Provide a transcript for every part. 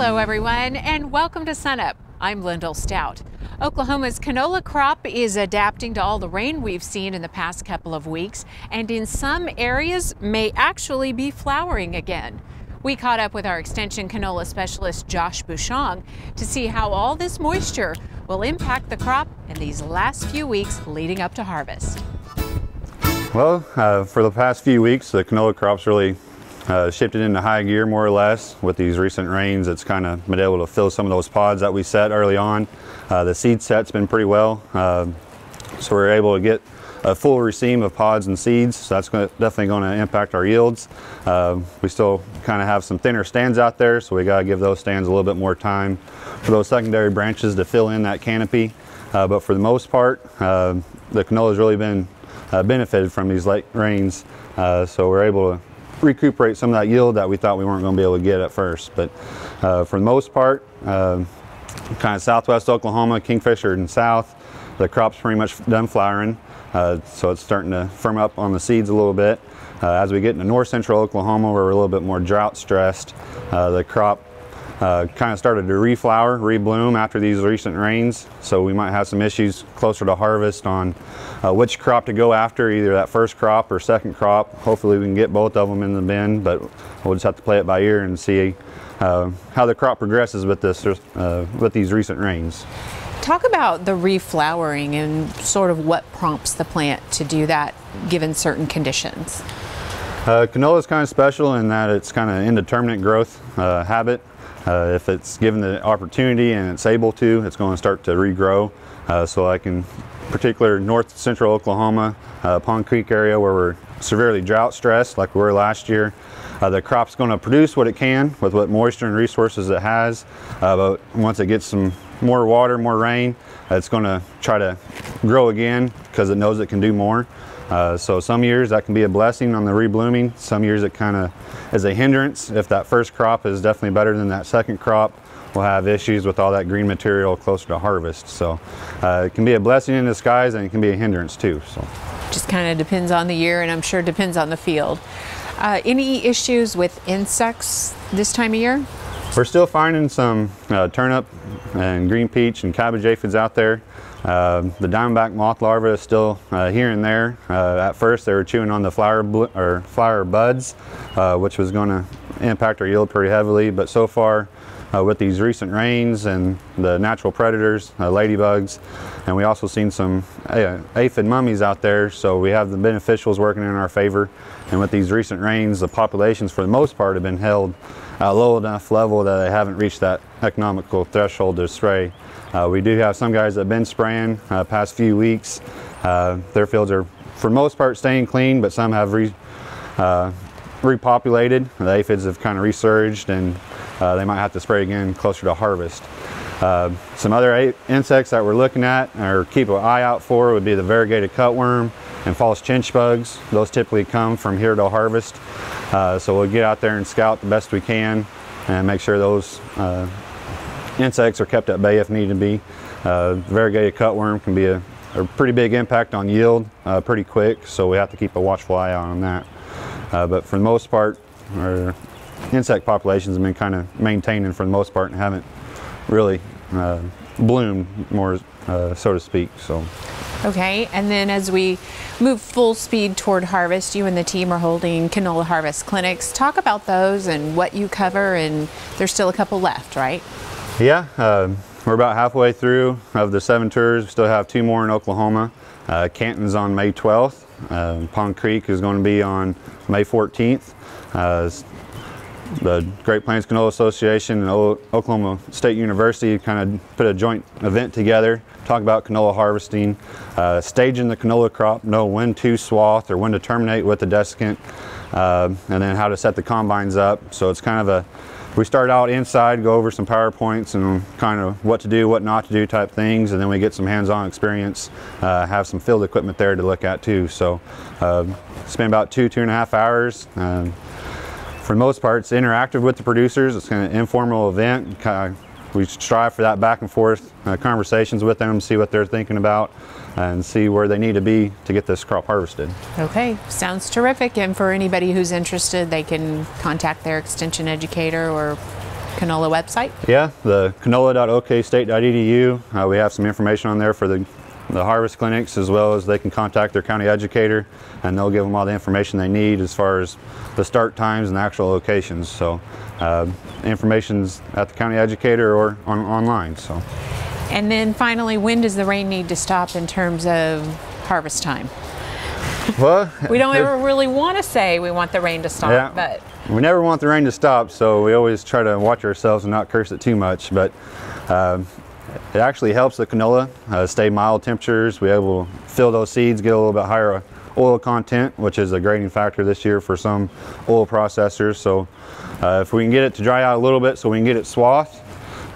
Hello everyone and welcome to SUNUP. I'm Lyndall Stout. Oklahoma's canola crop is adapting to all the rain we've seen in the past couple of weeks, and in some areas may actually be flowering again. We caught up with our extension canola specialist Josh Bouchon to see how all this moisture will impact the crop in these last few weeks leading up to harvest. Well, for the past few weeks, the canola crop's really shifted into high gear more or less. With these recent rains, it's kind of been able to fill some of those pods that we set early on. The seed set's been pretty well, so we're able to get a full raceme of pods and seeds, so that's definitely going to impact our yields. We still kind of have some thinner stands out there, so we got to give those stands a little bit more time for those secondary branches to fill in that canopy. But for the most part, the canola has really been benefited from these late rains, so we're able to recuperate some of that yield that we thought we weren't going to be able to get at first. But for the most part, kind of southwest Oklahoma, Kingfisher and south, the crop's pretty much done flowering, so it's starting to firm up on the seeds a little bit. As we get into north central Oklahoma, where we're a little bit more drought stressed, the crop kind of started to reflower, rebloom after these recent rains, so we might have some issues closer to harvest on which crop to go after, either that first crop or second crop. Hopefully we can get both of them in the bin, but we'll just have to play it by ear and see how the crop progresses with this with these recent rains. Talk about the reflowering and sort of what prompts the plant to do that given certain conditions. Canola is kind of special in that it's kind of indeterminate growth habit. If it's given the opportunity and it's able to, it's going to start to regrow. So like in particular north central Oklahoma, Pond Creek area, where we're severely drought stressed like we were last year, the crop's going to produce what it can with what moisture and resources it has, but once it gets some more water, more rain, it's going to try to grow again because it knows it can do more. So some years that can be a blessing on the reblooming. Some years it kind of is a hindrance. If that first crop is definitely better than that second crop, we'll have issues with all that green material closer to harvest. So it can be a blessing in disguise, and it can be a hindrance too. So just kind of depends on the year, and I'm sure it depends on the field. Any issues with insects this time of year? We're still finding some turnip and green peach and cabbage aphids out there. The diamondback moth larvae is still here and there. At first they were chewing on the flower buds, which was going to impact our yield pretty heavily, but so far with these recent rains and the natural predators, ladybugs, and we also seen some aphid mummies out there, so we have the beneficials working in our favor. And with these recent rains, the populations for the most part have been held at a low enough level that they haven't reached that economical threshold to spray. We do have some guys that have been spraying past few weeks. Their fields are for the most part staying clean, but some have repopulated. The aphids have kind of resurged, and they might have to spray again closer to harvest. Some other insects that we're looking at or keep an eye out for would be the variegated cutworm and false chinch bugs. Those typically come from here to harvest. So we'll get out there and scout the best we can and make sure those insects are kept at bay if need to be. Variegated cutworm can be a pretty big impact on yield pretty quick, so we have to keep a watchful eye out on that. But for the most part, our insect populations have been kind of maintaining for the most part and haven't really bloomed more, so to speak. So. Okay, and then as we move full speed toward harvest, you and the team are holding canola harvest clinics. Talk about those and what you cover, and there's still a couple left, right? Yeah, we're about halfway through of the 7 tours. We still have 2 more in Oklahoma. Canton's on May 12th. Pond Creek is going to be on May 14th. The Great Plains Canola Association and Oklahoma State University kind of put a joint event together, talk about canola harvesting, staging the canola crop, know when to swath or when to terminate with the desiccant, and then how to set the combines up. So it's kind of we start out inside, go over some PowerPoints and kind of what to do, what not to do type things, and then we get some hands-on experience, have some field equipment there to look at too. So spend about 2.5 hours. For the most part, it's interactive with the producers. It's kind of an informal event. We strive for that back and forth conversations with them, see what they're thinking about, and see where they need to be to get this crop harvested. Okay, sounds terrific. And for anybody who's interested, they can contact their extension educator or canola website? Yeah, the canola.okstate.edu. We have some information on there for the harvest clinics, as well as they can contact their county educator and they'll give them all the information they need as far as the start times and the actual locations. So information's at the county educator or online. So. And then finally, when does the rain need to stop in terms of harvest time? Well, we don't ever really want to say we want the rain to stop, yeah, but we never want the rain to stop, so we always try to watch ourselves and not curse it too much. But it actually helps the canola stay mild temperatures. We're able to fill those seeds, get a little bit higher oil content, which is a grading factor this year for some oil processors. So if we can get it to dry out a little bit so we can get it swathed,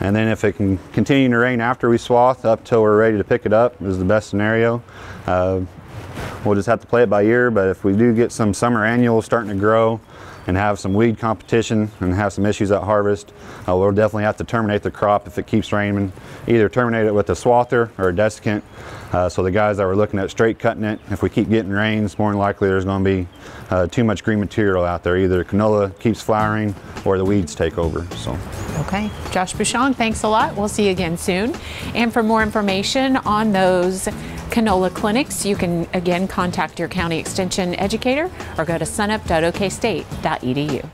and then if it can continue to rain after we swath up till we're ready to pick it up is the best scenario. We'll just have to play it by ear, but if we do get some summer annuals starting to grow and have some weed competition and have some issues at harvest, we'll definitely have to terminate the crop if it keeps raining. Either terminate it with a swather or a desiccant. So the guys that were looking at straight cutting it, if we keep getting rains, more than likely there's going to be too much green material out there. Either canola keeps flowering or the weeds take over. So. Okay, Josh Bouchon, thanks a lot. We'll see you again soon. And for more information on those canola clinics, you can again contact your county extension educator or go to sunup.okstate.edu.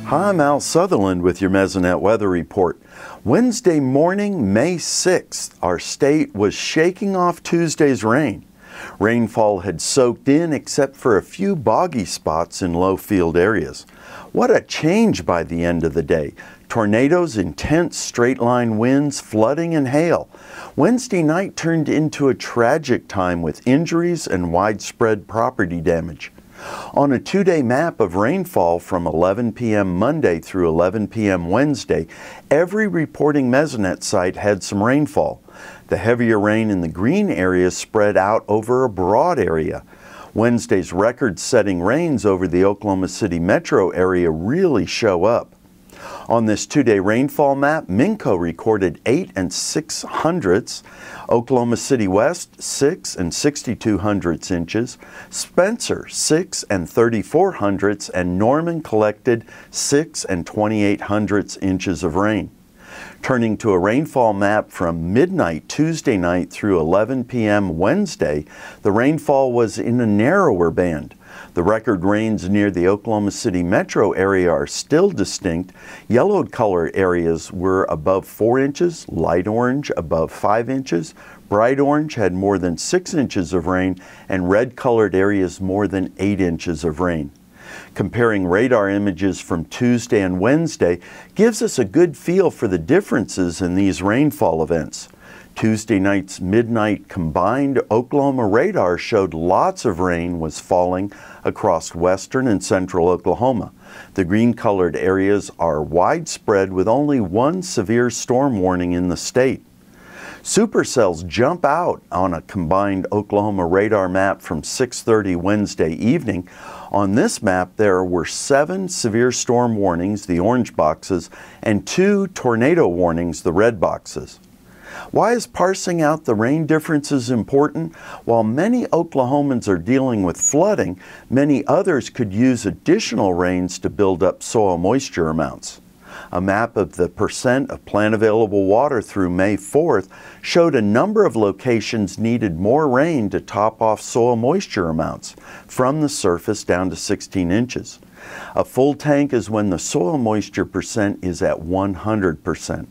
Hi, I'm Al Sutherland with your Mesonet weather report. Wednesday morning, May 6th, our state was shaking off Tuesday's rain. Rainfall had soaked in except for a few boggy spots in low field areas. What a change by the end of the day. Tornadoes, intense straight-line winds, flooding, and hail. Wednesday night turned into a tragic time with injuries and widespread property damage. On a two-day map of rainfall from 11 p.m. Monday through 11 p.m. Wednesday, every reporting Mesonet site had some rainfall. The heavier rain in the green areas spread out over a broad area. Wednesday's record-setting rains over the Oklahoma City metro area really show up. On this two-day rainfall map, Minco recorded 8 6/100ths, Oklahoma City West 6 62/100ths inches, Spencer 6 34/100ths, and Norman collected 6 28/100ths inches of rain. Turning to a rainfall map from midnight Tuesday night through 11 p.m. Wednesday, the rainfall was in a narrower band. The record rains near the Oklahoma City metro area are still distinct. Yellowed color areas were above 4 inches, light orange above 5 inches, bright orange had more than 6 inches of rain, and red colored areas more than 8 inches of rain. Comparing radar images from Tuesday and Wednesday gives us a good feel for the differences in these rainfall events. Tuesday night's midnight combined Oklahoma radar showed lots of rain was falling across western and central Oklahoma. The green-colored areas are widespread with only one severe storm warning in the state. Supercells jump out on a combined Oklahoma radar map from 6:30 Wednesday evening. On this map, there were 7 severe storm warnings, the orange boxes, and 2 tornado warnings, the red boxes. Why is parsing out the rain differences important? While many Oklahomans are dealing with flooding, many others could use additional rains to build up soil moisture amounts. A map of the percent of plant available water through May 4th showed a number of locations needed more rain to top off soil moisture amounts, from the surface down to 16 inches. A full tank is when the soil moisture percent is at 100%.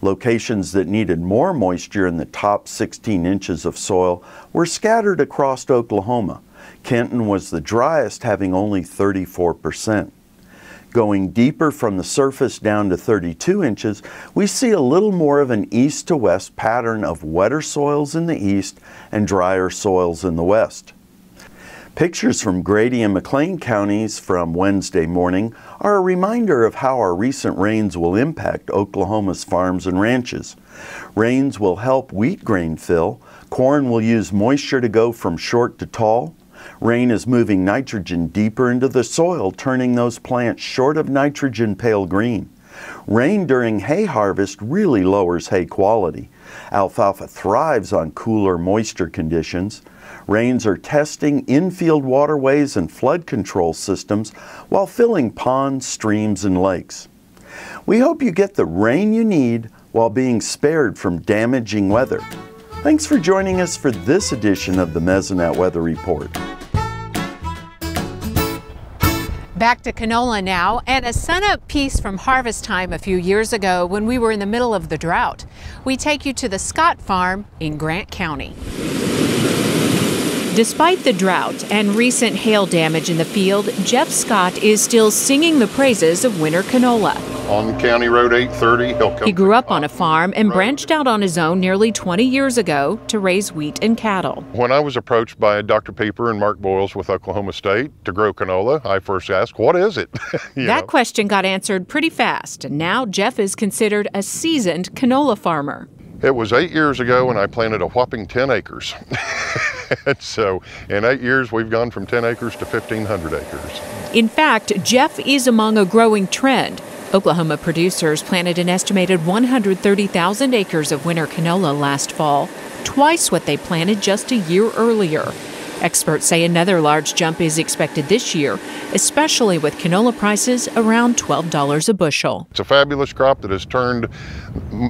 Locations that needed more moisture in the top 16 inches of soil were scattered across Oklahoma. Kenton was the driest, having only 34%. Going deeper from the surface down to 32 inches, we see a little more of an east to west pattern of wetter soils in the east and drier soils in the west. Pictures from Grady and McLean counties from Wednesday morning are a reminder of how our recent rains will impact Oklahoma's farms and ranches. Rains will help wheat grain fill. Corn will use moisture to go from short to tall. Rain is moving nitrogen deeper into the soil, turning those plants short of nitrogen pale green. Rain during hay harvest really lowers hay quality. Alfalfa thrives on cooler moisture conditions. Rains are testing infield waterways and flood control systems while filling ponds, streams, and lakes. We hope you get the rain you need while being spared from damaging weather. Thanks for joining us for this edition of the Mesonet Weather Report. Back to canola now, and a SUNUP piece from harvest time a few years ago when we were in the middle of the drought. We take you to the Scott farm in Grant County. Despite the drought and recent hail damage in the field, Jeff Scott is still singing the praises of winter canola. On County Road 830, he'll come. He grew up on a farm and branched out on his own nearly 20 years ago to raise wheat and cattle. When I was approached by Dr. Pieper and Mark Boyles with Oklahoma State to grow canola, I first asked, what is it? That question got answered pretty fast, and now Jeff is considered a seasoned canola farmer. It was 8 years ago when I planted a whopping 10 acres. And so in 8 years, we've gone from 10 acres to 1,500 acres. In fact, Jeff is among a growing trend. Oklahoma producers planted an estimated 130,000 acres of winter canola last fall, twice what they planted just a year earlier. Experts say another large jump is expected this year, especially with canola prices around $12 a bushel. It's a fabulous crop that has turned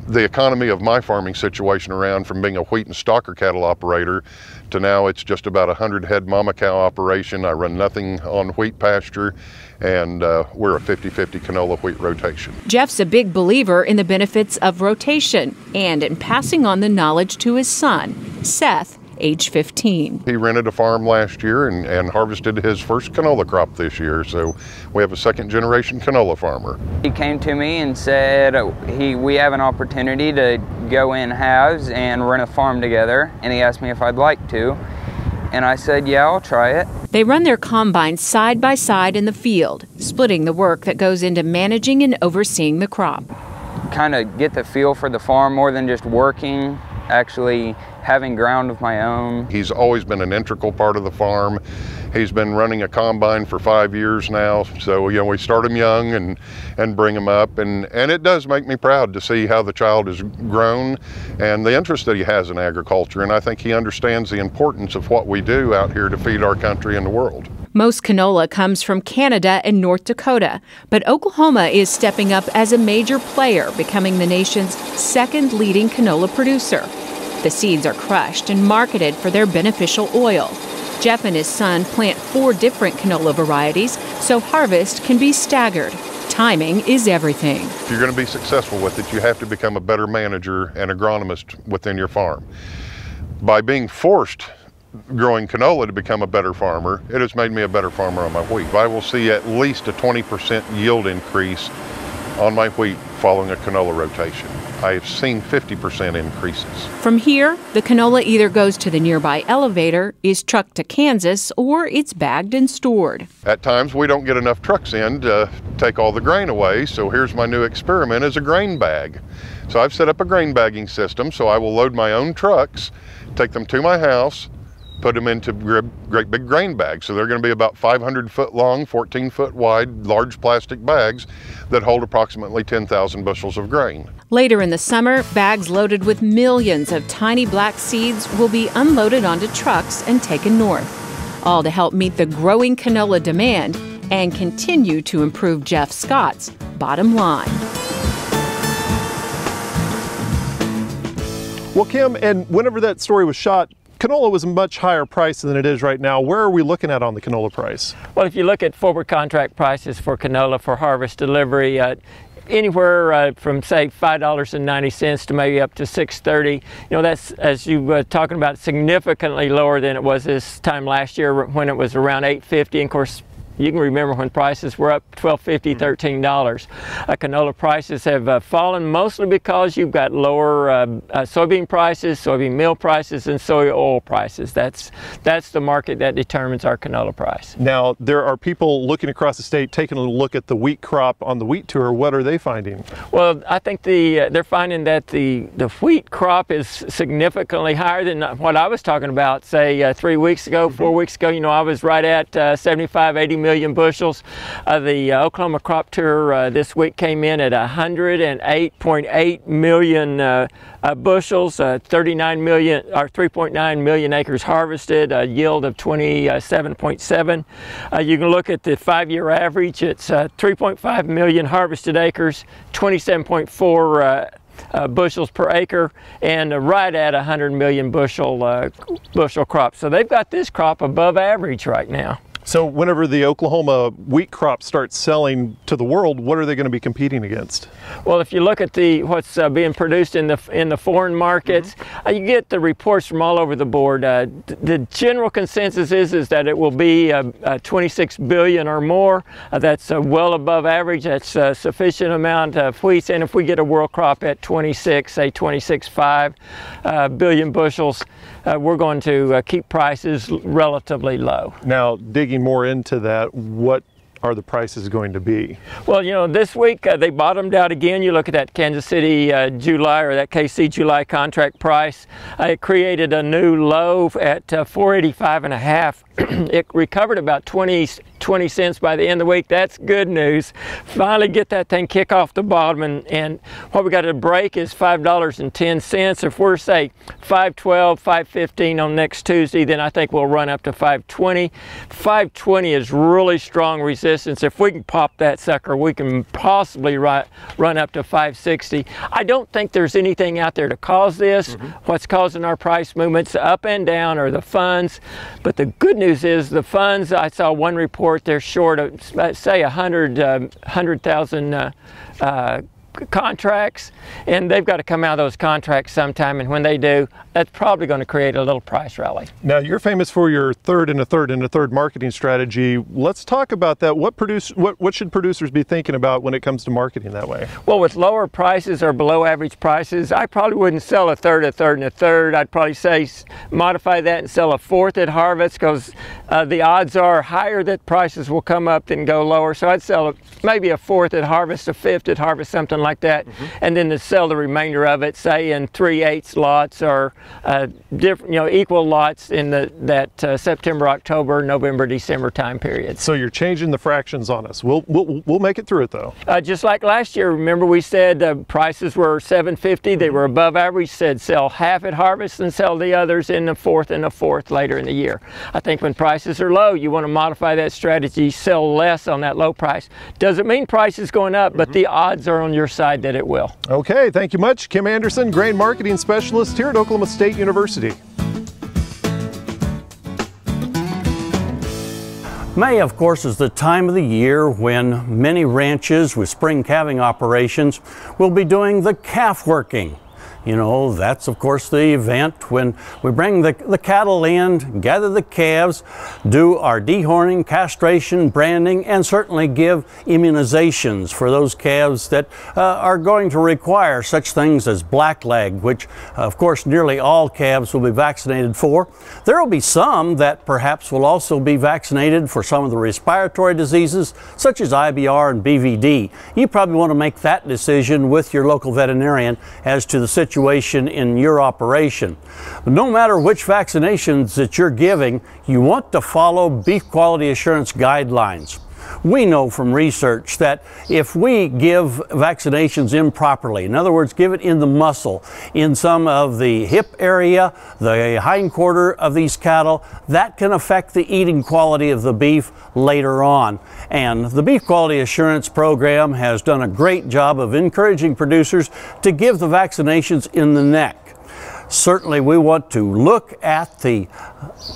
the economy of my farming situation around from being a wheat and stocker cattle operator to now it's just about 100 head mama cow operation. I run nothing on wheat pasture, and we're a 50-50 canola wheat rotation. Jeff's a big believer in the benefits of rotation and in passing on the knowledge to his son, Seth, age 15. He rented a farm last year and harvested his first canola crop this year, so we have a second generation canola farmer. He came to me and said we have an opportunity to go in halves and run a farm together, and he asked me if I'd like to, and I said, yeah, I'll try it. They run their combines side by side in the field, splitting the work that goes into managing and overseeing the crop. Kind of get the feel for the farm more than just working, actually having ground of my own. He's always been an integral part of the farm. He's been running a combine for 5 years now, so we start him young and bring him up, and it does make me proud to see how the child has grown and the interest that he has in agriculture, and I think he understands the importance of what we do out here to feed our country and the world. Most canola comes from Canada and North Dakota, but Oklahoma is stepping up as a major player, becoming the nation's second leading canola producer. The seeds are crushed and marketed for their beneficial oil. Jeff and his son plant 4 different canola varieties, so harvest can be staggered. Timing is everything. If you're going to be successful with it, you have to become a better manager and agronomist within your farm. By being forced growing canola to become a better farmer, it has made me a better farmer on my wheat. I will see at least a 20% yield increase on my wheat following a canola rotation. I have seen 50% increases. From here, the canola either goes to the nearby elevator, is trucked to Kansas, or it's bagged and stored. At times we don't get enough trucks in to take all the grain away, so here's my new experiment is a grain bag. So I've set up a grain bagging system, so I will load my own trucks, take them to my house, put them into great big grain bags. So they're going to be about 500 foot long, 14 foot wide, large plastic bags that hold approximately 10,000 bushels of grain. Later in the summer, bags loaded with millions of tiny black seeds will be unloaded onto trucks and taken north, all to help meet the growing canola demand and continue to improve Jeff Scott's bottom line. Well, Kim, and whenever that story was shot, canola was a much higher price than it is right now. Where are we looking at on the canola price? Well, if you look at forward contract prices for canola for harvest delivery, anywhere from say $5.90 to maybe up to $6.30. That's, as you were talking about, significantly lower than it was this time last year when it was around $8.50. And of course, you can remember when prices were up $12.50, $13. Canola prices have fallen mostly because you've got lower soybean prices, soybean meal prices, and soy oil prices. That's the market that determines our canola price. Now, there are people looking across the state taking a look at the wheat crop on the wheat tour. What are they finding? Well, I think they're finding that the wheat crop is significantly higher than what I was talking about, say 3 weeks ago, 4 weeks ago. I was right at 75, 80 million million bushels. The Oklahoma crop tour this week came in at 108.8 million bushels, 39 million or 3.9 million acres harvested, a yield of 27.7. You can look at the 5-year average. It's 3.5 million harvested acres, 27.4 bushels per acre, and right at 100 million bushel crop. So they've got this crop above average right now. So whenever the Oklahoma wheat crop starts selling to the world, what are they going to be competing against? Well, if you look at what's being produced in the foreign markets, you get the reports from all over the board. The general consensus is that it will be 26 billion or more. That's well above average. That's a sufficient amount of wheat. And if we get a world crop at 26, say 26.5 billion bushels, we're going to keep prices relatively low. Now, digging more into that, what are the prices going to be? Well, you know, this week they bottomed out again. You look at that Kansas City July, or that KC July contract price. It created a new low at 485.5. It recovered about 20 cents by the end of the week. That's good news. Finally get that thing kick off the bottom, and what we got to break is $5.10. If we're, say, 512, 515 on next Tuesday, then I think we'll run up to 520. 520 is really strong resistance. If we can pop that sucker, we can possibly run up to 560. I don't think there's anything out there to cause this. What's causing our price movements up and down are the funds, but the good news is the funds, I saw one report, they're short of, say, 100,000 contracts, and they've got to come out of those contracts sometime, and when they do, that's probably going to create a little price rally. Now, you're famous for your third and a third marketing strategy. Let's talk about that. What should producers be thinking about when it comes to marketing that way? Well, with lower prices or below average prices, I probably wouldn't sell a third, and a third. I'd probably say modify that and sell a fourth at harvest, because the odds are higher that prices will come up than go lower. So I'd sell maybe a fourth at harvest, a fifth at harvest, something like that, and then to sell the remainder of it, say in 3/8 lots, or different, equal lots in that September, October, November, December time period. So you're changing the fractions on us. We'll make it through it though. Just like last year, remember we said prices were $7.50. They were above average. Said sell half at harvest and sell the others in the fourth and a fourth later in the year. I think when prices are low, you want to modify that strategy, sell less on that low price. Doesn't mean price is going up, but the odds are on your side that it will. Okay, thank you much. Kim Anderson, Grain Marketing Specialist here at Oklahoma State University. May, of course, is the time of the year when many ranches with spring calving operations will be doing the calf working. You know, that's of course the event when we bring the cattle in, gather the calves, do our dehorning, castration, branding, and certainly give immunizations for those calves that are going to require such things as blackleg, which of course nearly all calves will be vaccinated for. There will be some that perhaps will also be vaccinated for some of the respiratory diseases such as IBR and BVD. You probably want to make that decision with your local veterinarian as to the situation in your operation. But no matter which vaccinations that you're giving, you want to follow beef quality assurance guidelines. We know from research that if we give vaccinations improperly, in other words, give it in the muscle, in some of the hip area, the hindquarter of these cattle, that can affect the eating quality of the beef later on. And the Beef Quality Assurance Program has done a great job of encouraging producers to give the vaccinations in the neck. Certainly we want to look at the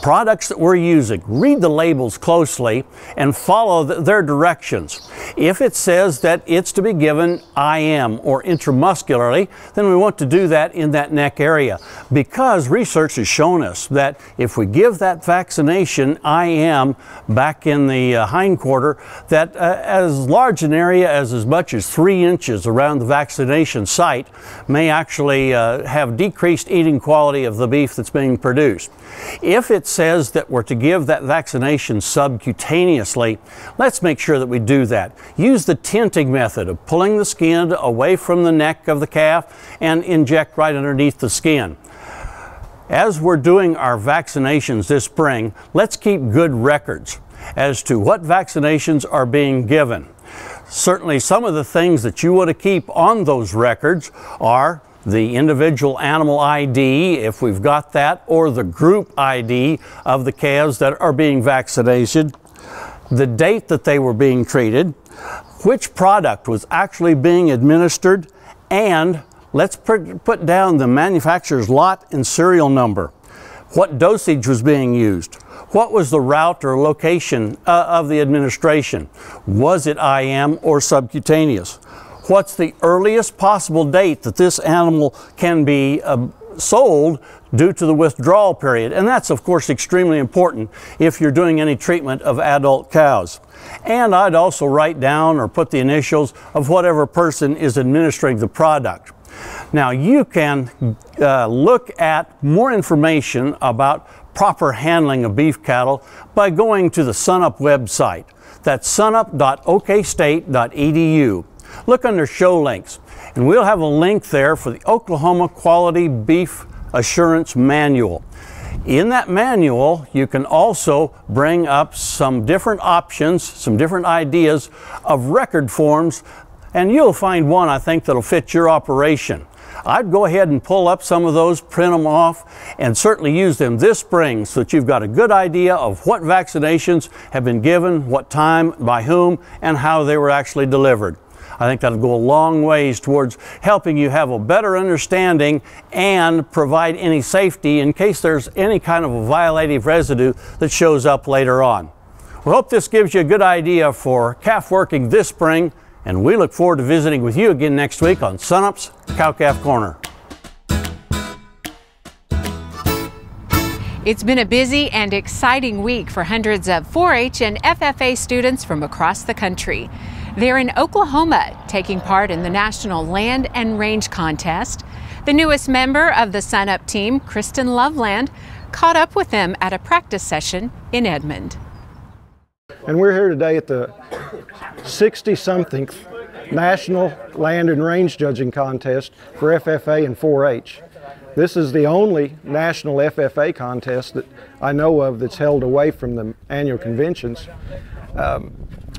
products that we're using, read the labels closely, and follow their directions. If it says that it's to be given IM or intramuscularly, then we want to do that in that neck area, because research has shown us that if we give that vaccination IM back in the hindquarter, that as large an area as much as 3 inches around the vaccination site may actually have decreased eating quality of the beef that's being produced. If it says that we're to give that vaccination subcutaneously, let's make sure that we do that. Use the tenting method of pulling the skin away from the neck of the calf and inject right underneath the skin. As we're doing our vaccinations this spring, let's keep good records. as to what vaccinations are being given. Certainly some of the things that you want to keep on those records are the individual animal ID, if we've got that, or the group ID of the calves that are being vaccinated, the date that they were being treated, which product was actually being administered, and let's put down the manufacturer's lot and serial number. What dosage was being used? What was the route or location of the administration? Was it IM or subcutaneous? What's the earliest possible date that this animal can be sold due to the withdrawal period? And that's of course extremely important if you're doing any treatment of adult cows. And I'd also write down or put the initials of whatever person is administering the product. Now you can look at more information about proper handling of beef cattle by going to the SUNUP website. That's sunup.okstate.edu. Look under show links, and we'll have a link there for the Oklahoma Quality Beef Assurance Manual. In that manual, you can also bring up some different options, some different ideas of record forms, and you'll find one, I think, that'll fit your operation. I'd go ahead and pull up some of those, print them off, and certainly use them this spring so that you've got a good idea of what vaccinations have been given, what time, by whom, and how they were actually delivered. I think that'll go a long ways towards helping you have a better understanding and provide any safety in case there's any kind of a violative residue that shows up later on. We hope this gives you a good idea for calf working this spring, and we look forward to visiting with you again next week on SUNUP's Cow-Calf Corner. It's been a busy and exciting week for hundreds of 4-H and FFA students from across the country. They're in Oklahoma, taking part in the National Land and Range Contest. The newest member of the SUNUP team, Kristen Loveland, caught up with them at a practice session in Edmond. And we're here today at the 60-something National Land and Range Judging Contest for FFA and 4-H. This is the only national FFA contest that I know of that's held away from the annual conventions.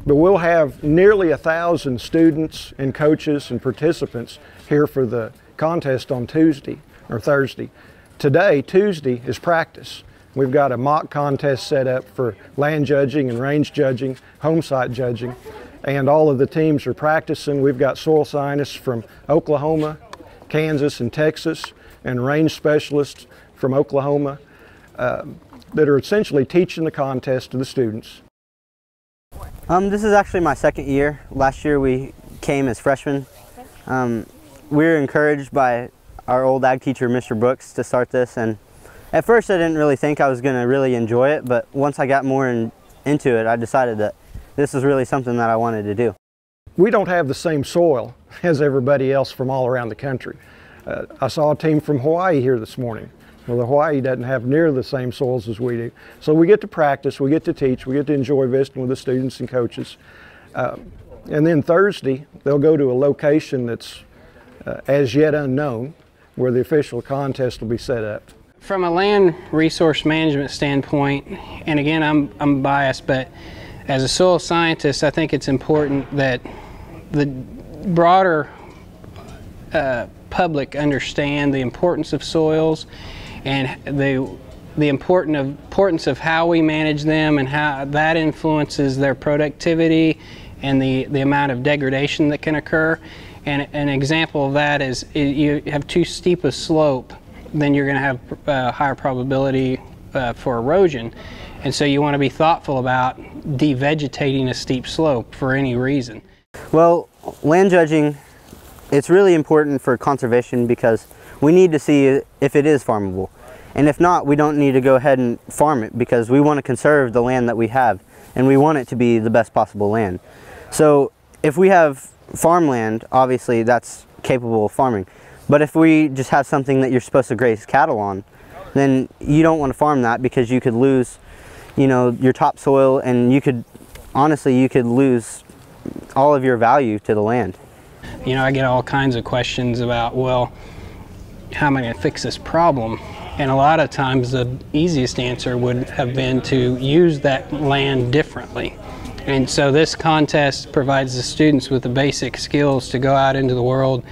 But we'll have nearly 1,000 students and coaches and participants here for the contest on Tuesday or Thursday. Today, Tuesday, is practice. We've got a mock contest set up for land judging and range judging, home site judging, and all of the teams are practicing. We've got soil scientists from Oklahoma, Kansas, and Texas, and range specialists from Oklahoma that are essentially teaching the contest to the students. This is actually my second year. Last year we came as freshmen. We were encouraged by our old ag teacher, Mr. Brooks, to start this, and at first I didn't really think I was going to really enjoy it, but once I got more into it, I decided that this is really something that I wanted to do. We don't have the same soil as everybody else from all around the country. I saw a team from Hawaii here this morning. Well, Hawaii doesn't have near the same soils as we do. So we get to practice, we get to teach, we get to enjoy visiting with the students and coaches. And then Thursday, they'll go to a location that's as yet unknown, where the official contest will be set up. From a land resource management standpoint, and again, I'm biased, but as a soil scientist, I think it's important that the broader public understand the importance of soils and the importance of how we manage them and how that influences their productivity and the amount of degradation that can occur. And an example of that is you have too steep a slope, then you're going to have a higher probability for erosion. And so you want to be thoughtful about devegetating a steep slope for any reason. Well, land judging, it's really important for conservation because we need to see if it is farmable. And if not, we don't need to go ahead and farm it because we want to conserve the land that we have and we want it to be the best possible land. So if we have farmland, obviously that's capable of farming. But if we just have something that you're supposed to graze cattle on, then you don't want to farm that because you could lose, you know, your topsoil, and you could, honestly, you could lose all of your value to the land. You know, I get all kinds of questions about, well, how am I going to fix this problem? And a lot of times the easiest answer would have been to use that land differently. And so this contest provides the students with the basic skills to go out into the world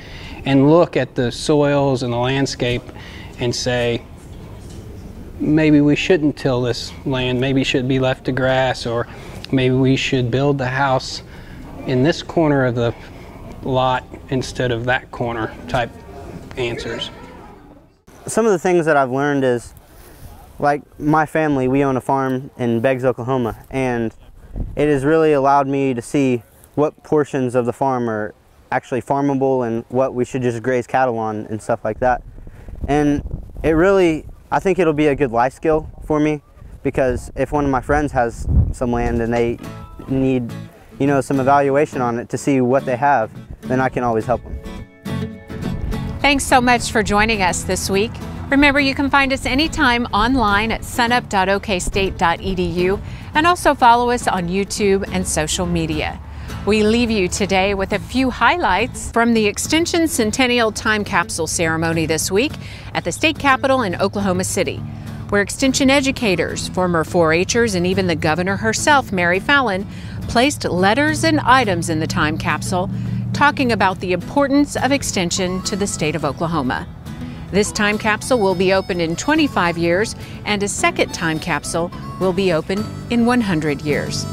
and look at the soils and the landscape and say, maybe we shouldn't till this land, maybe it should be left to grass, or maybe we should build the house in this corner of the lot instead of that corner type answers. Some of the things that I've learned is, like my family, we own a farm in Beggs, Oklahoma, and it has really allowed me to see what portions of the farm are actually farmable and what we should just graze cattle on and stuff like that. And it really, I think it'll be a good life skill for me, because if one of my friends has some land and they need, you know, some evaluation on it to see what they have, then I can always help them. Thanks so much for joining us this week. Remember, you can find us anytime online at sunup.okstate.edu and also follow us on YouTube and social media. We leave you today with a few highlights from the Extension Centennial Time Capsule ceremony this week at the state capitol in Oklahoma City, where Extension educators, former 4-H'ers, and even the governor herself, Mary Fallin, placed letters and items in the time capsule talking about the importance of Extension to the state of Oklahoma. This time capsule will be opened in 25 years, and a second time capsule will be opened in 100 years.